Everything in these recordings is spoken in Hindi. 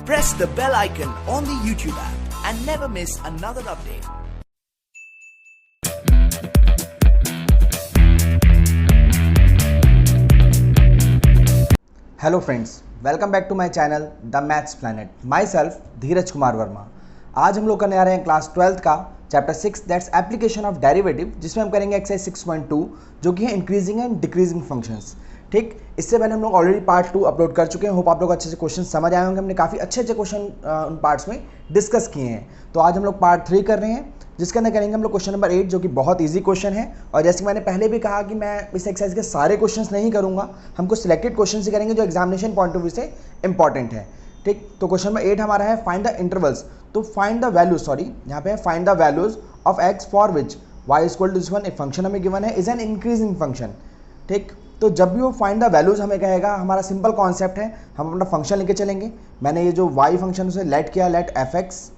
Press the bell icon on the YouTube app and never miss another update. Hello friends, welcome back to my channel the maths planet. Myself Dheeraj Kumar Verma. आज हम लोग करने आ रहे हैं क्लास 12th का chapter 6 that's application of derivative, जिसमें हम करेंगे एक्सरसाइज 6.2 जो कि है इंक्रीजिंग एंड डिक्रीजिंग फंक्शंस। ठीक, इससे पहले हम लोग ऑलरेडी पार्ट 2 अपलोड कर चुके हैं। होप आप लोग अच्छे से क्वेश्चन समझ आए होंगे। हमने काफ़ी अच्छे क्वेश्चन उन पार्ट्स में डिस्कस किए हैं। तो आज हम लोग पार्ट 3 कर रहे हैं, जिसके अंदर करेंगे हम लोग क्वेश्चन नंबर 8 जो कि बहुत इजी क्वेश्चन है। और जैसे कि मैंने पहले भी कहा कि मैं इस एक्सरसाइज के सारे क्वेश्शंस नहीं करूंगा, हम कुछ सिलेक्टेड क्वेश्चन ही करेंगे जो एग्जामिनेशन पॉइंट ऑफ व्यू से इंपॉर्टेंट है। ठीक, तो क्वेश्चन नंबर 8 हमारा है फाइंड द इंटरवल्स। तो फाइंड द वैल्यूज, यहाँ पे है find the values of x for which y equal to this one. एक फंक्शन हमें गिवन है इज एन इंक्रीजिंग फंक्शन। ठीक, तो जब भी वो फाइंड द वैल्यूज हमें कहेगा, हमारा सिंपल कॉन्सेप्ट है, हम अपना फंक्शन लेके चलेंगे। मैंने ये जो वाई फंक्शन उसे लेट किया, let f x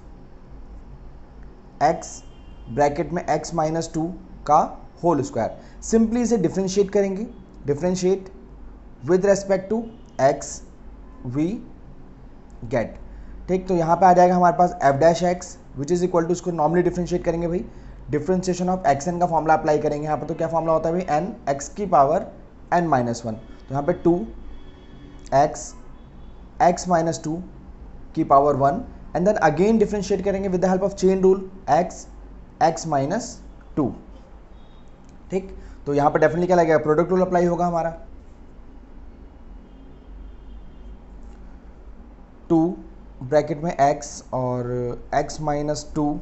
x bracket में x माइनस 2 का होल स्क्वायर। सिंपली इसे डिफ्रेंशिएट करेंगे, differentiate with respect to x we get. ठीक, तो यहाँ पे आ जाएगा हमारे पास f dash x which is equal to, इसको नॉर्मली डिफ्रेंशिएट करेंगे भाई, डिफ्रेंशिएशन ऑफ एक्स एन का फॉर्मूला अप्लाई करेंगे यहाँ पे। तो क्या फॉर्मूला होता है भाई, एन एक्स की पावर एन माइनस 1। तो यहाँ पे 2 एक्स माइनस 2 की power 1 and then again differentiate करेंगे with the help of chain rule x minus 2। ठीक, तो यहाँ पर डेफिनेटली क्या लगेगा, प्रोडक्ट रूल अप्लाई होगा हमारा। 2 ब्रैकेट में x और x माइनस 2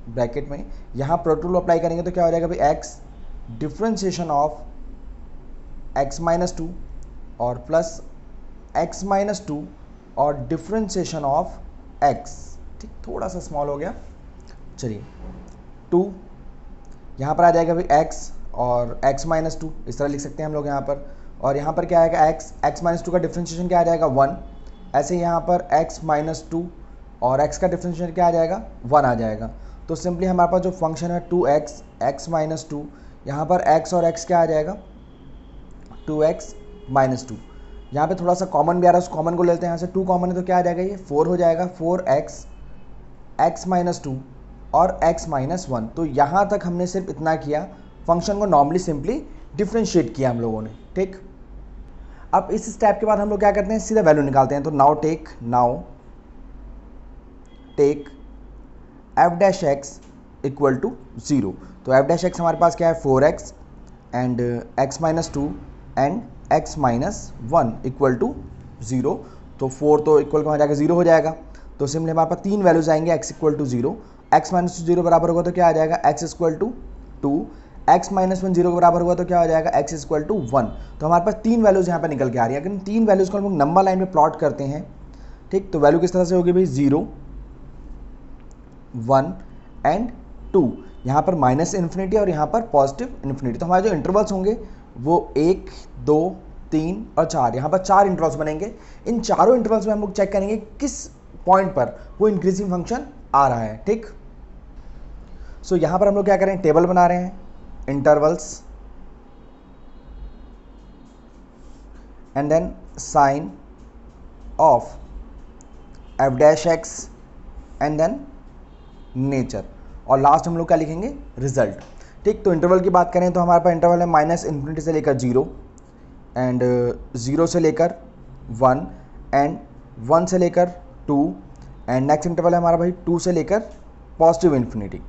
ब्रैकेट में, यहाँ प्रोडक्ट रूल अप्लाई करेंगे तो क्या हो जाएगा भाई, x differentiation of x minus 2 और प्लस x माइनस 2 और डिफ्रेंशिएशन ऑफ x। ठीक, थोड़ा सा स्मॉल हो गया, चलिए 2 यहाँ पर आ जाएगा भाई x और x माइनस 2, इस तरह लिख सकते हैं हम लोग यहाँ पर। और यहाँ पर क्या आएगा, x माइनस 2 का डिफ्रेंशिएशन क्या आ जाएगा, 1। ऐसे यहाँ पर x माइनस 2 और x का डिफ्रेंशिएशन क्या आ जाएगा, 1 आ जाएगा। तो सिंपली हमारे पास जो फंक्शन है 2x x माइनस 2, यहाँ पर x और x क्या आ जाएगा, 2x माइनस 2। यहाँ पे थोड़ा सा कॉमन भी आ रहा है, उस कॉमन को लेते हैं। यहाँ से 2 कॉमन है तो क्या आ जाएगा, ये 4 हो जाएगा, 4x x माइनस 2 और x माइनस 1। तो यहाँ तक हमने सिर्फ इतना किया, फंक्शन को नॉर्मली सिंपली डिफ्रेंशिएट किया हम लोगों ने। ठीक, अब इस स्टेप के बाद हम लोग क्या करते हैं, सीधा वैल्यू निकालते हैं। तो now take f dash x equal to 0। तो एफ डैश एक्स हमारे पास क्या है, 4x and x minus 2 and x minus 1 equal to 0। तो 4 तो इक्वल हो जाएगा 0 हो जाएगा। तो सिंपली हमारे पास 3 वैल्यूज आएंगे, x equal to 0, x minus 0 बराबर होगा तो क्या आ जाएगा, x equal to 2, x minus 1 0 के बराबर हुआ तो क्या हो जाएगा, x इक्वल टू 1। तो हमारे पास 3 वैल्यूज यहाँ पे निकल के आ रही है। अगर 3 वैल्यूज को हम लोग नंबर लाइन में प्लॉट करते हैं, ठीक, तो वैल्यू किस तरह से होगी भाई, 0 1 एंड 2। यहाँ पर माइनस इन्फिनिटी और यहाँ पर पॉजिटिव इन्फिनिटी। तो हमारे जो इंटरवल्स होंगे वो 1 2 3 और 4, यहाँ पर 4 इंटरवल्स बनेंगे। इन चारों इंटरवल्स में हम लोग चेक करेंगे किस पॉइंट पर वो इंक्रीजिंग फंक्शन आ रहा है। ठीक, सो यहाँ पर हम लोग क्या करें, टेबल बना रहे हैं, intervals and then sign of f dash x and then nature, और लास्ट हम लोग क्या लिखेंगे, रिजल्ट। ठीक, तो इंटरवल की बात करें तो हमारे पास इंटरवल है माइनस इन्फिनिटी से लेकर 0 एंड 0 से लेकर 1 एंड 1 से लेकर 2 एंड नेक्स्ट इंटरवल है हमारा भाई 2 से लेकर पॉजिटिव इन्फिनिटी।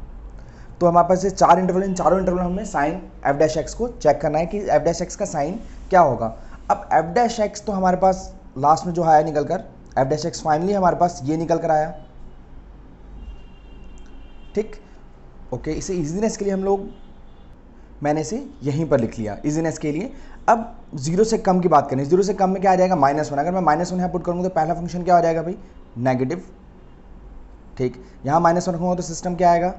तो हमारे पास ये 4 इंटरवल, इन चारों इंटरवल हमें साइन एफ डैश एक्स को चेक करना है कि एफ डैश एक्स का साइन क्या होगा। अब एफ डैश एक्स तो हमारे पास लास्ट में जो आया निकल कर, एफ डैश एक्स फाइनली हमारे पास ये निकल कर आया। ठीक, ओके, इसे इजीनेस के लिए हम लोग, मैंने इसे यहीं पर लिख लिया इजीनेस के लिए। अब 0 से कम की बात करें, 0 से कम में क्या आ जाएगा, -1। अगर मैं -1 यहाँ पुट करूँगा तो पहला फंक्शन क्या हो जाएगा भाई, नेगेटिव। ठीक, यहाँ -1 रखूँगा तो सिस्टम क्या आएगा,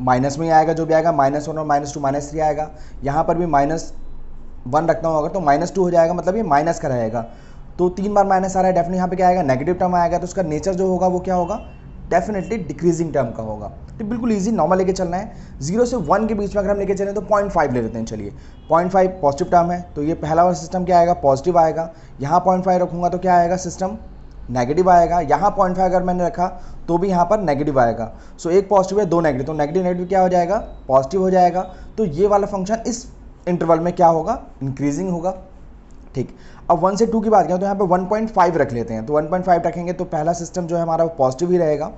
माइनस में ही आएगा, जो भी आएगा -1 और -2 -3 आएगा। यहाँ पर भी -1 रखता हूँ अगर तो -2 हो जाएगा, मतलब ये माइनस का रहेगा। तो 3 बार माइनस आ रहा है, डेफिनेटली यहाँ पे क्या आएगा, नेगेटिव टर्म आएगा। तो उसका नेचर जो होगा वो क्या होगा, डेफिनेटली डिक्रीजिंग टर्म का होगा। तो बिल्कुल इजी नॉर्मल लेके चलना है। 0 से 1 के बीच में अगर हम लेके चलें तो 0.5 ले लेते हैं। चलिए 0.5 पॉजिटिव टर्म है तो ये पहला वाला सिस्टम क्या आएगा, पॉजिटिव आएगा। यहाँ 0.5 रखूँगा तो क्या आएगा सिस्टम, नेगेटिव आएगा, यहाँ 0.5 अगर मैंने रखा तो भी यहाँ पर नेगेटिव आएगा। सो एक पॉजिटिव है, दो नेगेटिव, तो नेगेटिव नेगेटिव क्या हो जाएगा, पॉजिटिव हो जाएगा। तो ये वाला फंक्शन इस इंटरवल में क्या होगा, इंक्रीजिंग होगा। ठीक, अब 1 से 2 की बात करें तो यहाँ पे 1.5 रख लेते हैं, तो 1.5 रखेंगे तो पहला सिस्टम जो है हमारा वो पॉजिटिव ही रहेगा।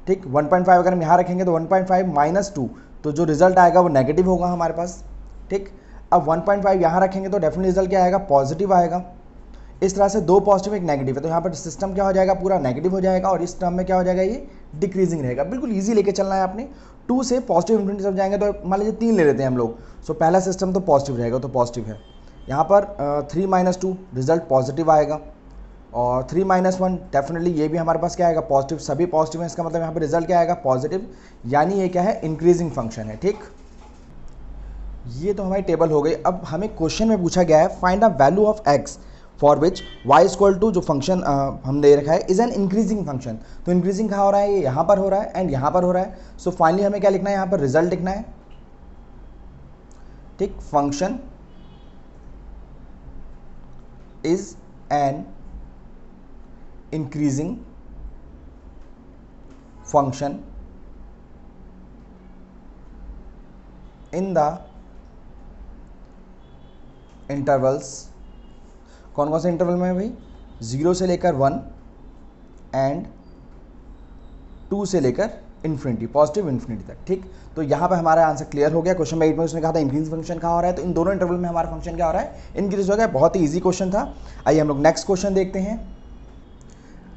ठीक, 1.5 अगर हम यहाँ रखेंगे तो 1.5 माइनस 2, तो जो रिजल्ट आएगा वो नेगेटिव होगा हमारे पास। ठीक, अब 1.5 यहाँ रखेंगे तो डेफिनेट रिजल्ट क्या आएगा, पॉजिटिव आएगा। इस तरह से दो पॉजिटिव एक नेगेटिव है, तो यहाँ पर सिस्टम क्या हो जाएगा, पूरा नेगेटिव हो जाएगा, और इस टर्म में क्या हो जाएगा, ये डिक्रीजिंग रहेगा। बिल्कुल ईजी लेके चलना है आपने। 2 से पॉजिटिव इन्फिनिटी तक जाएंगे तो मान लीजिए 3 ले लेते हैं हम लोग। सो पहला सिस्टम तो पॉजिटिव रहेगा, तो पॉजिटिव है। यहाँ पर 3 माइनस 2 रिजल्ट पॉजिटिव आएगा, और 3 माइनस 1 डेफिनेटली ये भी हमारे पास क्या आएगा, पॉजिटिव। सभी पॉजिटिव है, इसका मतलब यहाँ पर रिजल्ट क्या आएगा, पॉजिटिव, यानी ये क्या है, इंक्रीजिंग फंक्शन है। ठीक, ये तो हमारी टेबल हो गई। अब हमें क्वेश्चन में पूछा गया है find the value of x for which y equal to, जो फंक्शन हम दे रखा है, इज एन इंक्रीजिंग फंक्शन। तो इंक्रीजिंग कहाँ हो रहा है, ये यहाँ पर हो रहा है एंड यहाँ पर हो रहा है। सो फाइनली हमें क्या लिखना है, यहाँ पर रिजल्ट लिखना है। ठीक, function is an increasing function in the intervals. कौन कौन से इंटरवल में है भाई, 0 से लेकर 1 एंड 2 से लेकर इन्फिनिटी, पॉजिटिव इन्फिनिटी तक। ठीक, तो यहाँ पर हमारा आंसर क्लियर हो गया। क्वेश्चन में 8 में उसने कहा था इंक्रीज फंक्शन कहाँ हो रहा है, तो इन दोनों इंटरवल में हमारा फंक्शन क्या हो रहा है, इंक्रीज हो गया। बहुत ही ईजी क्वेश्चन था। आइए हम लोग नेक्स्ट क्वेश्चन देखते हैं।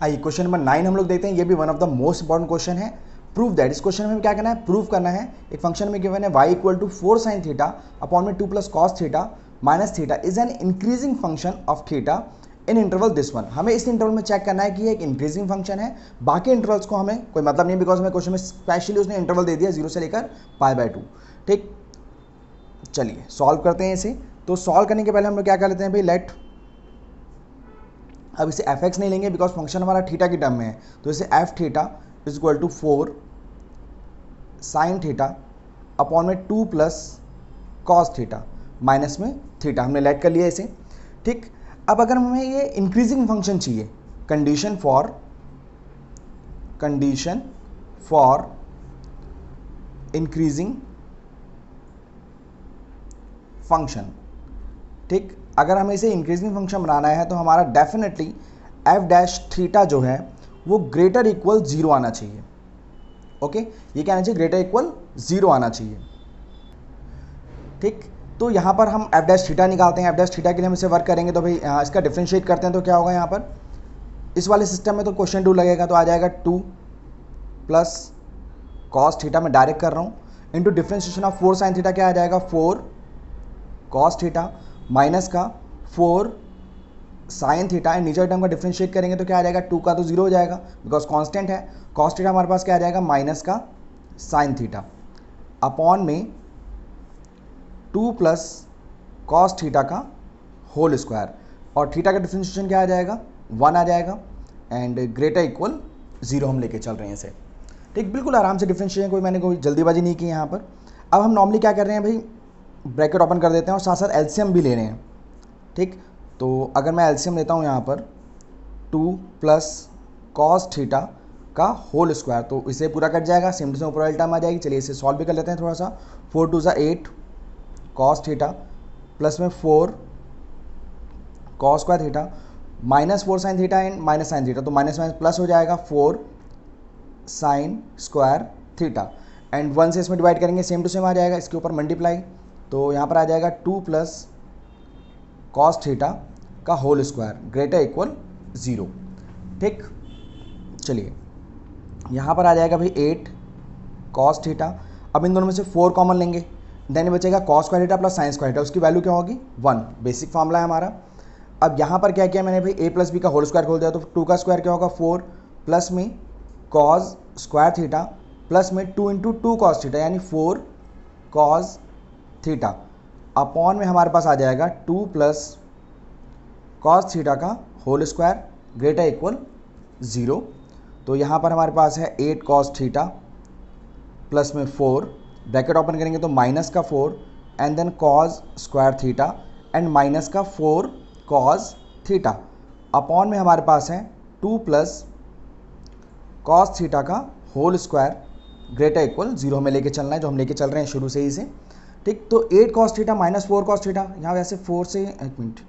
आइए क्वेश्चन नंबर 9 हम लोग देखते हैं। ये भी one of the most important question है। प्रूव दैट, इस क्वेश्चन में क्या करना है, प्रूव करना है। एक फंक्शन में गिवन है y equal to 4 sine theta upon में 2 plus cos theta minus theta is an increasing function of theta in interval this one. हमें इस इंटरवल में चेक करना है कि ये एक इंक्रीजिंग फंक्शन है, बाकी इंटरवल्स को हमें कोई मतलब नहीं, बिकॉज हमें क्वेश्चन में स्पेशली उसने इंटरवल दे दिया 0 से लेकर π/2। ठीक, चलिए सॉल्व करते हैं इसे। तो सॉल्व करने के पहले हम लोग क्या कर लेते हैं भाई, लेट, अब इसे fx नहीं लेंगे बिकॉज फंक्शन हमारा थीटा की टर्म में है, तो इसे f theta is equal to 4 sine theta upon में 2 प्लस कॉस थीटा माइनस में थीटा, हमने लेट कर लिया इसे। ठीक, अब अगर हमें ये इंक्रीजिंग फंक्शन चाहिए, कंडीशन फॉर इंक्रीजिंग फंक्शन। ठीक, अगर हमें इसे इंक्रीजिंग फंक्शन बनाना है तो हमारा डेफिनेटली एफ डैश थीटा जो है वो ग्रेटर इक्वल 0 आना चाहिए। ओके, ये क्या आना चाहिए, ग्रेटर इक्वल 0 आना चाहिए। ठीक, तो यहाँ पर हम एफ डैश थीटा निकालते हैं। एफ डैश थीटा के लिए हम इसे वर्क करेंगे, तो भाई इसका डिफ्रेंशिएट करते हैं तो क्या होगा, यहाँ पर इस वाले सिस्टम में तो क्वेश्चन 2 लगेगा, तो आ जाएगा 2 प्लस कॉस थीटा, मैं डायरेक्ट कर रहा हूँ, into differentiation of 4 sine theta, क्या आ जाएगा 4 कॉस थीटा माइनस का 4 साइन थीटा, एंड नीचे टर्म का डिफ्रेंशिएट करेंगे तो क्या आ जाएगा, 2 का तो 0 हो जाएगा बिकॉज कांस्टेंट है। कॉस थीटा हमारे पास क्या आ जाएगा, माइनस का साइन थीटा अपॉन में 2 प्लस कॉस थीटा का होल स्क्वायर, और थीटा का डिफ्रेंशिएशन क्या आ जाएगा, 1 आ जाएगा, एंड ग्रेटर इक्वल 0 हम लेके चल रहे हैं इसे। ठीक, बिल्कुल आराम से डिफ्रेंशिएशन, मैंने कोई जल्दीबाजी नहीं की यहाँ पर। अब हम नॉर्मली क्या कर रहे हैं भाई, ब्रैकेट ओपन कर देते हैं और साथ साथ एलसीएम भी ले रहे हैं। ठीक, तो अगर मैं एलसीएम लेता हूँ यहाँ पर 2 प्लस कॉस थीटा का होल स्क्वायर, तो इसे पूरा कट जाएगा, सेम टू सेम ऊपर वाली टर्म आ जाएगी। चलिए इसे सॉल्व भी कर लेते हैं थोड़ा सा। 4 2 = 8 कॉस थीटा प्लस में 4 cos square theta minus 4 sine theta and minus sine theta, तो माइनस माइनस प्लस हो जाएगा 4 साइन स्क्वायर थीटा, एंड 1 से इसमें डिवाइड करेंगे, सेम टू सेम आ जाएगा, इसके ऊपर मल्टीप्लाई, तो यहाँ पर आ जाएगा 2 प्लस कॉस थीटा का होल स्क्वायर ग्रेटर इक्वल 0। ठीक, चलिए यहाँ पर आ जाएगा भाई 8 कॉस थीटा। अब इन दोनों में से 4 कॉमन लेंगे, देन बचेगा cos square theta plus sine square theta, उसकी वैल्यू क्या होगी, 1। बेसिक फॉर्मूला है हमारा। अब यहाँ पर क्या किया मैंने भाई, a प्लस बी का होल स्क्वायर खोल दिया, तो 2 का स्क्वायर क्या होगा 4 प्लस में कॉस स्क्वायर थीटा प्लस में 2 इंटू 2 कॉस थीटा, यानी 4 कॉस थीटा अपॉन में हमारे पास आ जाएगा 2 प्लस कॉस थीटा का होल स्क्वायर ग्रेटर इक्वल 0। तो यहाँ पर हमारे पास है 8 कॉस थीटा प्लस में 4, ब्रैकेट ओपन करेंगे तो माइनस का 4 and then cos square theta and minus का 4 कॉस थीटा अपॉन में हमारे पास है 2 प्लस कॉस थीटा का होल स्क्वायर ग्रेटर इक्वल 0 में लेके चलना है, जो हम लेके चल रहे हैं शुरू से ही से। ठीक, तो 8 cos theta minus 4 cos theta, यहाँ वैसे 4 से एक मिनट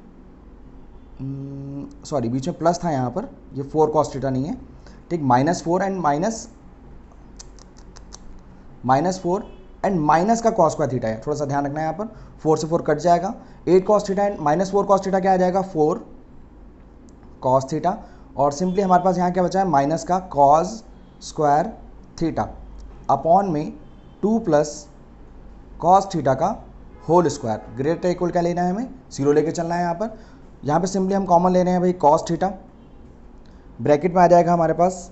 सॉरी बीच में प्लस था यहाँ पर, ये 4 कॉस थीटा नहीं है। ठीक, -4 एंड माइनस का कॉस स्क्वायर थीटा है, थोड़ा सा ध्यान रखना है यहाँ पर। 4 से 4 कट जाएगा, 8 cos theta and -4 cos theta क्या आ जाएगा 4 कॉस थीटा, और सिंपली हमारे पास यहाँ क्या बचा है माइनस का कॉस स्क्वायर थीटा अपॉन में 2 प्लस कॉस थीटा का होल स्क्वायर ग्रेटर इक्वल क्या लेना है हमें 0 लेके चलना है। यहाँ पे सिंपली हम कॉमन ले रहे हैं भाई कॉस थीटा, ब्रैकेट में आ जाएगा हमारे पास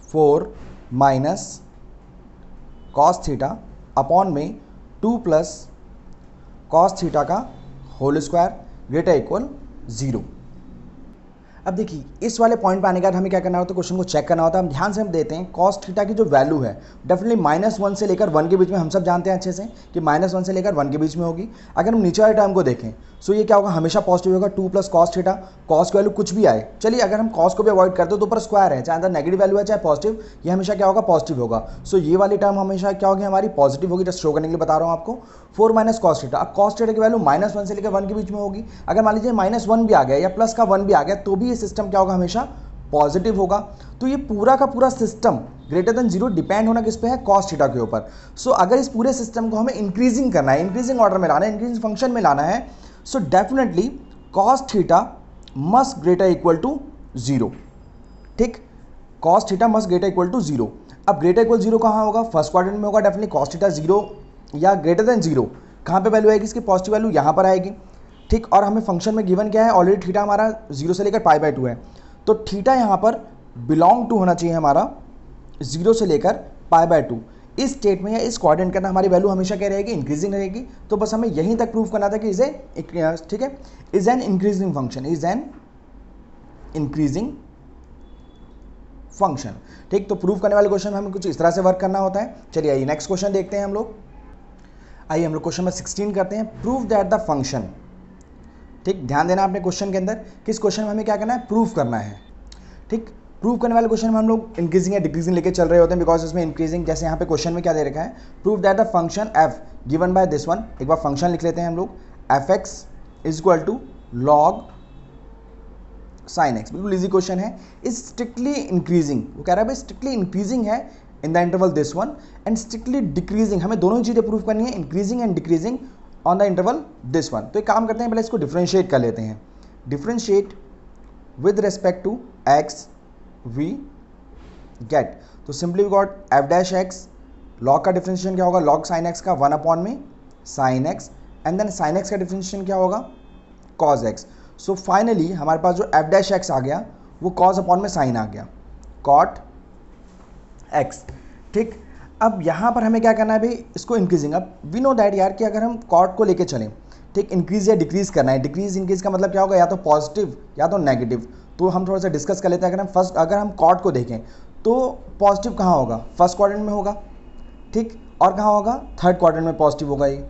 4 माइनस कॉस थीटा अपॉन में 2 प्लस कॉस थीटा का होल स्क्वायर ग्रेटर इक्वल 0। अब देखिए इस वाले पॉइंट पे आने के बाद हमें क्या करना होता है, क्वेश्चन को चेक करना होता है। हम ध्यान से हम देते हैं कॉस थीटा की जो वैल्यू है डेफिनेटली -1 से लेकर 1 के बीच में, हम सब जानते हैं अच्छे से कि -1 से लेकर 1 के बीच में होगी। अगर हम नीचे वाले टर्म को देखें सो ये क्या होगा, हमेशा पॉजिटिव होगा। 2 प्लस कॉस थीटा, कॉस की वैल्यू कुछ भी आए, चलिए अगर हम कॉस को भी अवॉइड करते हो तो ऊपर स्क्वायर है, चाहे अंदर नेगेटिव वैल्यू है चाहे पॉजिटिव, ये हमेशा क्या होगा पॉजिटिव होगा। सो ये वाली टर्म हमेशा क्या होगी हमारी पॉजिटिव होगी, जस्ट शो करने के लिए बता रहा हूँ आपको। 4 माइनस कॉस थीटा, अब कॉस थीटा की वैल्यू -1 से लेकर 1 के बीच में होगी। अगर मान लीजिए -1 भी आ गया या प्लस का 1 भी आ गया तो भी ये सिस्टम क्या होगा हमेशा पॉजिटिव होगा। तो ये पूरा का पूरा सिस्टम ग्रेटर देन 0 डिपेंड होना किस पे है, कॉस थीटा के ऊपर। सो अगर इस पूरे सिस्टम को हमें इंक्रीजिंग करना है, इंक्रीजिंग ऑर्डर में लाना है, इंक्रीजिंग फंक्शन में लाना है, so definitely cos theta must greater equal to 0। ठीक, cos theta must greater equal to 0। अब ग्रेटर इक्वल 0 कहाँ होगा, फर्स्ट क्वाड्रेंट में होगा। डेफिनेटली कॉस थीटा 0 या ग्रेटर देन 0 कहाँ पे वैल्यू आएगी, इसकी पॉजिटिव वैल्यू यहाँ पर आएगी। ठीक, और हमें फंक्शन में गिवन क्या है, ऑलरेडी थीटा हमारा 0 से लेकर π/2 है, तो थीटा यहाँ पर बिलोंग टू होना चाहिए हमारा 0 से लेकर π/2। इस स्टेट में या इस क्वाड्रेंट के अंदर हमारी वैल्यू हमेशा क्या रहेगी, इंक्रीजिंग रहेगी। तो बस हमें यहीं तक प्रूव करना था कि ठीक है, is an increasing function, is an increasing function. ठीक, तो प्रूव करने वाले क्वेश्चन में हमें कुछ इस तरह से वर्क करना होता है। चलिए आइए नेक्स्ट क्वेश्चन देखते हैं हम लोग। आइए हम लोग क्वेश्चन नंबर 16 करते हैं, प्रूव दैट द फंक्शन। ठीक, ध्यान देना आपने क्वेश्चन के अंदर, किस क्वेश्चन में हमें क्या करना है, प्रूव करना है। ठीक, प्रूव करने वाले क्वेश्चन में हम लोग इंक्रीजिंग या डिक्रीजिंग लेके चल रहे होते हैं, बिकॉज इसमें इंक्रीजिंग, जैसे यहाँ पे क्वेश्चन में क्या दे रखा है, prove that the function f given by this one. एक बार फंक्शन लिख लेते हैं हम लोग, f x is equal to log sine x. बिल्कुल इजी क्वेश्चन है। इज स्ट्रिक्टली इंक्रीजिंग, वो कह रहा है भाई स्ट्रिक्टली इंक्रीजिंग है in the interval this one and strictly decreasing, हमें दोनों ही चीज़ें प्रूव करनी है, increasing and decreasing on the interval this one. तो एक काम करते हैं, पहले इसको डिफ्रेंशिएट कर लेते हैं। Differentiate with respect to x we get, तो simply we got f dash x, log का डिफ्रेंशिएशन क्या होगा, लॉग साइन एक्स का 1 अपॉन में sine x, and then sine x का डिफ्रेंशिएशन क्या होगा, कॉज एक्स। सो फाइनली हमारे पास जो एफ डैश एक्स आ गया वो कॉज अपॉन में साइन आ गया, कॉट एक्स। ठीक, अब यहाँ पर हमें क्या करना है भाई, इसको इंक्रीजिंग। अब वी नो दैट यार कि अगर हम कॉट को लेके चलें, ठीक, इंक्रीज या डिक्रीज करना है, डिक्रीज इंक्रीज का मतलब क्या होगा, या तो पॉजिटिव या तो नेगेटिव। तो हम थोड़ा सा डिस्कस कर लेते हैं। अगर हम कॉट को देखें तो पॉजिटिव कहाँ होगा, फर्स्ट क्वाड्रेंट में होगा। ठीक, और कहाँ होगा, थर्ड क्वाड्रेंट में पॉजिटिव होगा ये।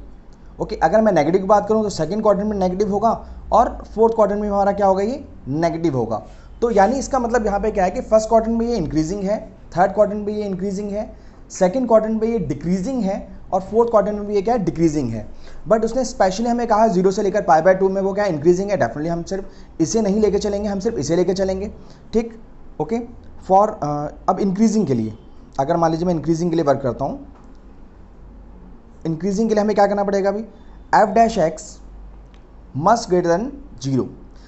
ओके, अगर मैं नेगेटिव की बात करूँ तो सेकंड क्वाड्रेंट में नेगेटिव होगा और फोर्थ क्वाड्रेंट में हमारा क्या होगा, ये नेगेटिव होगा। तो यानी इसका मतलब यहाँ पे क्या है कि फर्स्ट क्वाड्रेंट में ये इंक्रीजिंग है, थर्ड क्वाड्रेंट में ये इंक्रीजिंग है, सेकंड क्वाड्रेंट में ये डिक्रीजिंग है और फोर्थ क्वाड्रेंट में भी ये क्या है, डिक्रीजिंग है। बट उसने स्पेशली हमें कहा 0 से लेकर π/2 में वो क्या इंक्रीजिंग है। डेफिनेटली हम सिर्फ इसे नहीं लेके चलेंगे, हम सिर्फ इसे लेके चलेंगे। ठीक, ओके, फॉर अब इंक्रीजिंग के लिए, अगर मान लीजिए मैं इंक्रीजिंग के लिए वर्क करता हूँ, इंक्रीजिंग के लिए हमें क्या करना पड़ेगा अभी, F dash x must greater than 0।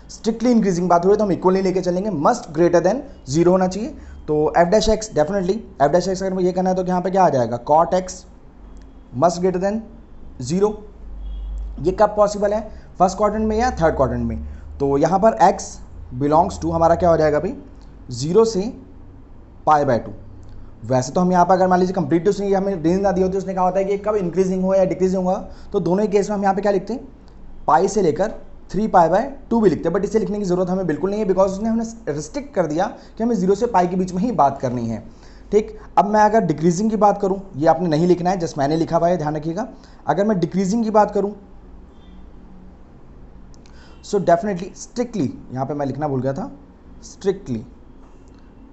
Strictly increasing बात हो रही है तो हम इक्वल नहीं लेके चलेंगे, मस्ट ग्रेटर देन 0 होना चाहिए। तो F dash x definitely F dash x अगर मुझे ये करना है तो यहाँ पे क्या आ जाएगा, cot x must greater than 0। ये कब पॉसिबल है, फर्स्ट क्वाड्रेंट में या थर्ड क्वाड्रेंट में। तो यहाँ पर x बिलोंग्स टू हमारा क्या हो जाएगा भाई, 0 से π/2। वैसे तो हम यहाँ पर अगर मान लीजिए कंप्लीट उसने हमें रेंज ना दी होती, उसने कहा होता है कि कब इंक्रीजिंग हो या डिक्रीजिंग होगा, तो दोनों ही केस में हम यहाँ पे क्या लिखते हैं, पाई से लेकर 3π/2 भी लिखते हैं। बट इसे लिखने की जरूरत हमें बिल्कुल नहीं है, बिकॉज उसने हमें रिस्ट्रिक्ट कर दिया कि हमें 0 से पाई के बीच में ही बात करनी है। ठीक, अब मैं अगर डिक्रीजिंग की बात करूं, ये आपने नहीं लिखना है, जस्ट मैंने लिखा हुआ है, ध्यान रखिएगा। अगर मैं डिक्रीजिंग की बात करूं सो डेफिनेटली स्ट्रिक्टली, यहाँ पे मैं लिखना भूल गया था, स्ट्रिक्टली,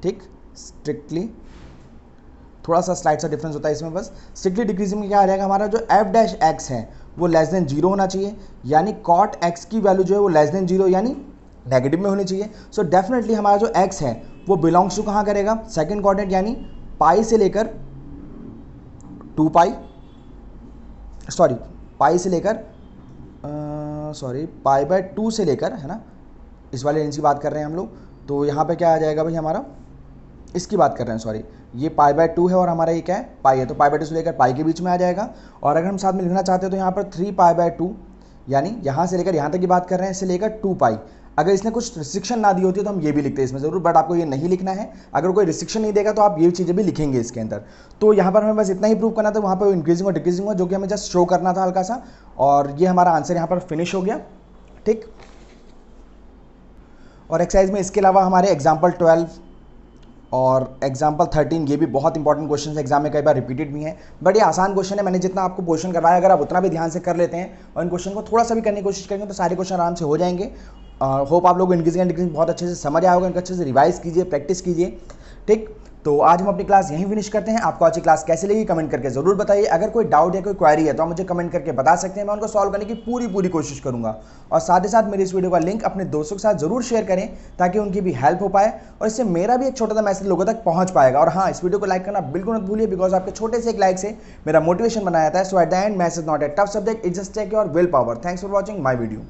ठीक, स्ट्रिक्टली, थोड़ा सा स्लाइड सा डिफरेंस होता है इसमें बस। स्ट्रिक्टली डिक्रीजिंग में क्या आ जाएगा हमारा, जो एफ डैश एक्स है वो लेस देन 0 होना चाहिए, यानी कॉट एक्स की वैल्यू जो है वो लेस देन 0 यानी नेगेटिव में होनी चाहिए। सो डेफिनेटली हमारा जो एक्स है वो बिलोंग्स टू कहाँ करेगा, सेकंड क्वाड्रेंट, यानी पाई से लेकर 2 पाई, सॉरी पाई से लेकर पाई बाय 2 से लेकर, है ना, इस वाले रेंज की बात कर रहे हैं हम लोग। तो यहाँ पे क्या आ जाएगा भाई हमारा, इसकी बात कर रहे हैं, सॉरी, ये पाई बाय 2 है और हमारा ये क्या है, पाई है, तो पाई बाय 2 से लेकर पाई के बीच में आ जाएगा। और अगर हम साथ में लिखना चाहते हैं तो यहाँ पर 3 पाई बाय 2, यानी यहाँ से लेकर यहाँ तक की बात कर रहे हैं, इससे लेकर 2 पाई। अगर इसने कुछ रिस्ट्रिक्शन ना दी होती तो हम ये भी लिखते हैं इसमें ज़रूर, बट आपको ये नहीं लिखना है। अगर कोई रिस्ट्रिक्शन नहीं देगा तो आप ये चीज़ें भी लिखेंगे इसके अंदर। तो यहाँ पर हमें बस इतना ही प्रूव करना था, वहाँ पर इंक्रीजिंग और डिक्रीजिंग हुआ, जो कि हमें जस्ट शो करना था हल्का सा, और ये हमारा आंसर यहाँ पर फिनिश हो गया, ठीक। और एक्सरसाइज में इसके अलावा हमारे एग्जाम्पल 12 और एग्जाम्पल 13 ये भी बहुत इंपॉर्टेंट क्वेश्चन है, एग्जाम में कई बार रिपीटेड भी हैं, बट ये आसान क्वेश्चन है। मैंने जितना आपको क्वेश्चन करवाया, अगर आप उतना भी ध्यान से कर लेते हैं और इन क्वेश्चन को थोड़ा सा भी करने की कोशिश करेंगे तो सारे क्वेश्चन आराम से हो जाएंगे। होप आप लोग इंक्रीजिंग एंड डिक्रीजिंग बहुत अच्छे से समझ आए होगा, इनको अच्छे से रिवाइज कीजिए, प्रैक्टिस कीजिए, ठीक। तो आज हम अपनी क्लास यहीं फिनिश करते हैं। आपको आज की क्लास कैसे लगी कमेंट करके जरूर बताइए। अगर कोई डाउट या कोई क्वेरी है तो आप मुझे कमेंट करके बता सकते हैं, मैं उनको सॉल्व करने की पूरी कोशिश करूंगा। और साथ ही साथ मेरी इस वीडियो का लिंक अपने दोस्तों के साथ जरूर शेयर करें ताकि उनकी भी हेल्प हो पाए और इससे मेरा भी एक छोटा सा मैसेज लोगों तक पहुंच पाएगा। और हाँ, इस वीडियो को लाइक करना बिल्कुल मत भूलिए, बिकॉज आपके छोटे से एक लाइक से मेरा मोटिवेशन बनाया जाता है। So at the end, maths is not a tough subject, it just take your will power. Thanks for watching my video.